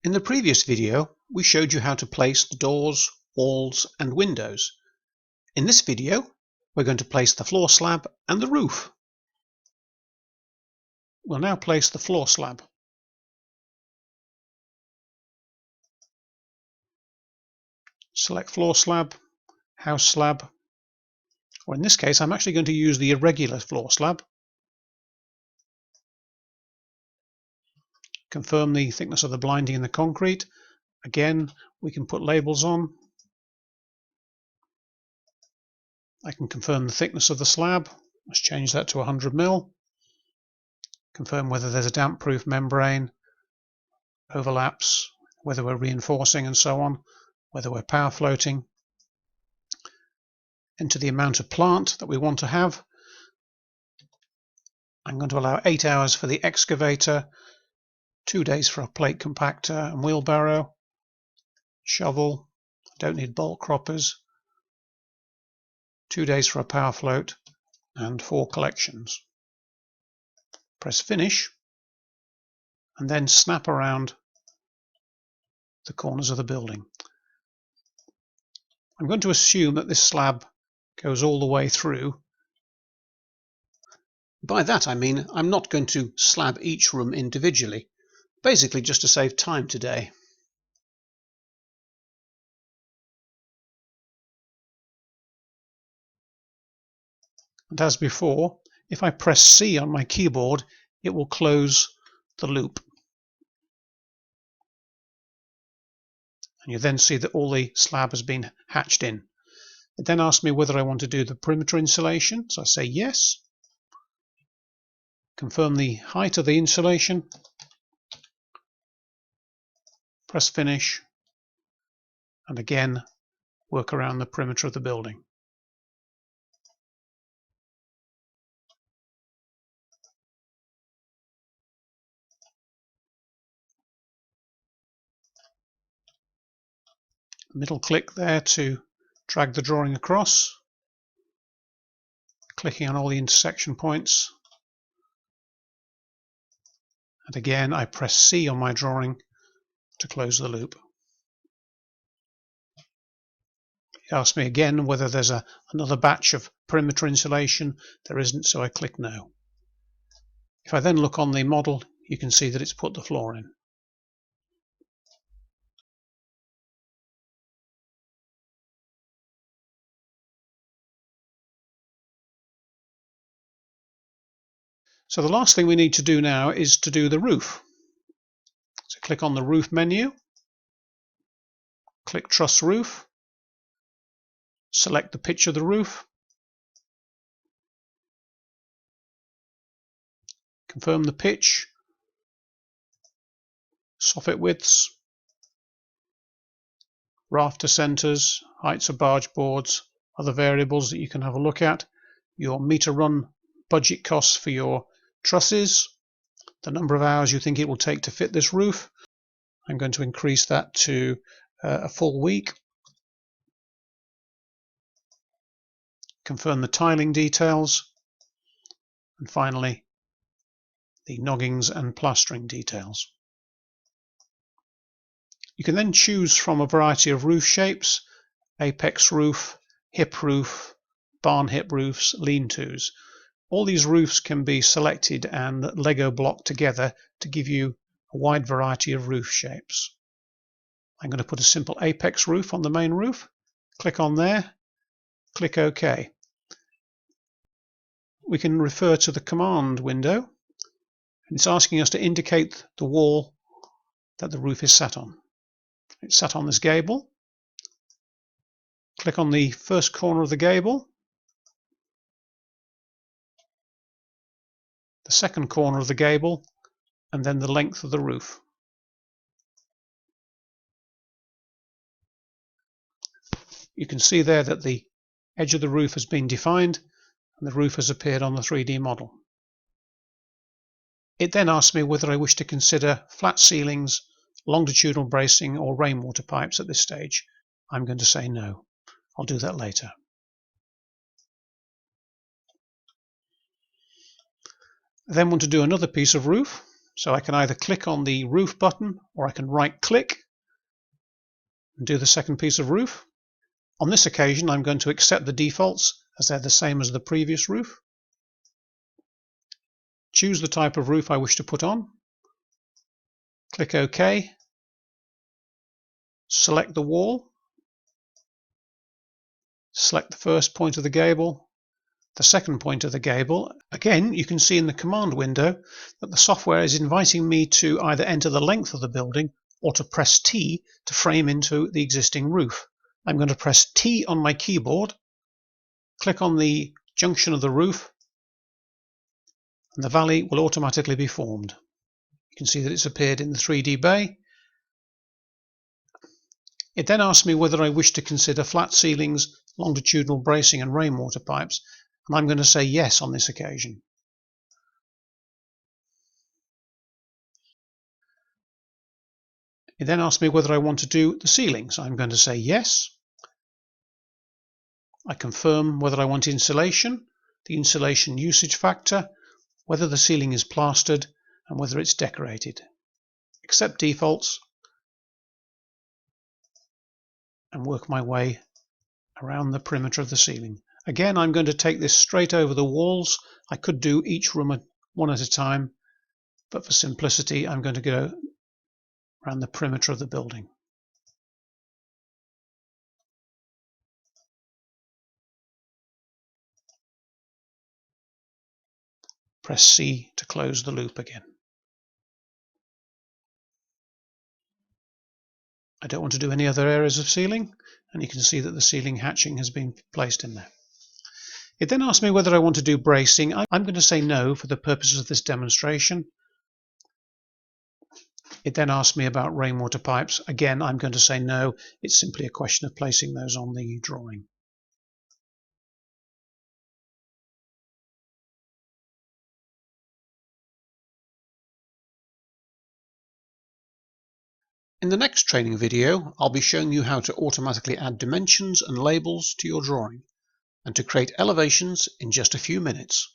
In the previous video, we showed you how to place the doors, walls and windows. In this video, we're going to place the floor slab and the roof. We'll now place the floor slab. Select floor slab, house slab, or in this case, I'm actually going to use the irregular floor slab. Confirm the thickness of the blinding in the concrete. Again, we can put labels on. I can confirm the thickness of the slab. Let's change that to 100 mm. Confirm whether there's a damp-proof membrane, overlaps, whether we're reinforcing and so on, whether we're power floating. Enter the amount of plant that we want to have. I'm going to allow 8 hours for the excavator, 2 days for a plate compactor and wheelbarrow, shovel, don't need bolt croppers, 2 days for a power float and 4 collections. Press finish and then snap around the corners of the building. I'm going to assume that this slab goes all the way through. By that I mean I'm not going to slab each room individually, basically just to save time today. And as before, if I press C on my keyboard, it will close the loop. And you then see that all the slab has been hatched in. It then asks me whether I want to do the perimeter insulation, so I say yes. Confirm the height of the insulation. Press finish. And again, work around the perimeter of the building. Middle click there to drag the drawing across, clicking on all the intersection points, and again I press C on my drawing to close the loop. It asks me again whether there's another batch of perimeter insulation. There isn't, so I click no. If I then look on the model, you can see that it's put the floor in. So the last thing we need to do now is to do the roof. So click on the roof menu, click truss roof, select the pitch of the roof, confirm the pitch, soffit widths, rafter centers, heights of barge boards, other variables that you can have a look at, your meter run budget costs for your trusses, the number of hours you think it will take to fit this roof. I'm going to increase that to a full week. Confirm the tiling details, and finally the noggings and plastering details. You can then choose from a variety of roof shapes: apex roof, hip roof, barn hip roofs, lean-tos. All these roofs can be selected and Lego blocked together to give you a wide variety of roof shapes. I'm going to put a simple apex roof on the main roof. Click on there, click OK. We can refer to the command window, and it's asking us to indicate the wall that the roof is sat on. It's sat on this gable. Click on the first corner of the gable, the second corner of the gable, and then the length of the roof. You can see there that the edge of the roof has been defined and the roof has appeared on the 3D model. It then asks me whether I wish to consider flat ceilings, longitudinal bracing or rainwater pipes at this stage. I'm going to say no. I'll do that later. I then want to do another piece of roof. So I can either click on the roof button or I can right click and do the second piece of roof. On this occasion I'm going to accept the defaults as they're the same as the previous roof. Choose the type of roof I wish to put on. Click OK. Select the wall. Select the first point of the gable, the second point of the gable. Again, you can see in the command window that the software is inviting me to either enter the length of the building or to press T to frame into the existing roof. I'm going to press T on my keyboard, click on the junction of the roof, and the valley will automatically be formed. You can see that it's appeared in the 3D bay. It then asks me whether I wish to consider flat ceilings, longitudinal bracing and rainwater pipes, and I'm going to say yes on this occasion. It then asks me whether I want to do the ceiling, so I'm going to say yes. I confirm whether I want insulation, the insulation usage factor, whether the ceiling is plastered, and whether it's decorated. Accept defaults and work my way around the perimeter of the ceiling. Again, I'm going to take this straight over the walls. I could do each room one at a time, but for simplicity I'm going to go around the perimeter of the building. Press C to close the loop again. I don't want to do any other areas of ceiling, and you can see that the ceiling hatching has been placed in there. It then asks me whether I want to do bracing. I'm going to say no for the purposes of this demonstration. It then asks me about rainwater pipes. Again, I'm going to say no. It's simply a question of placing those on the drawing. In the next training video, I'll be showing you how to automatically add dimensions and labels to your drawing and to create elevations in just a few minutes.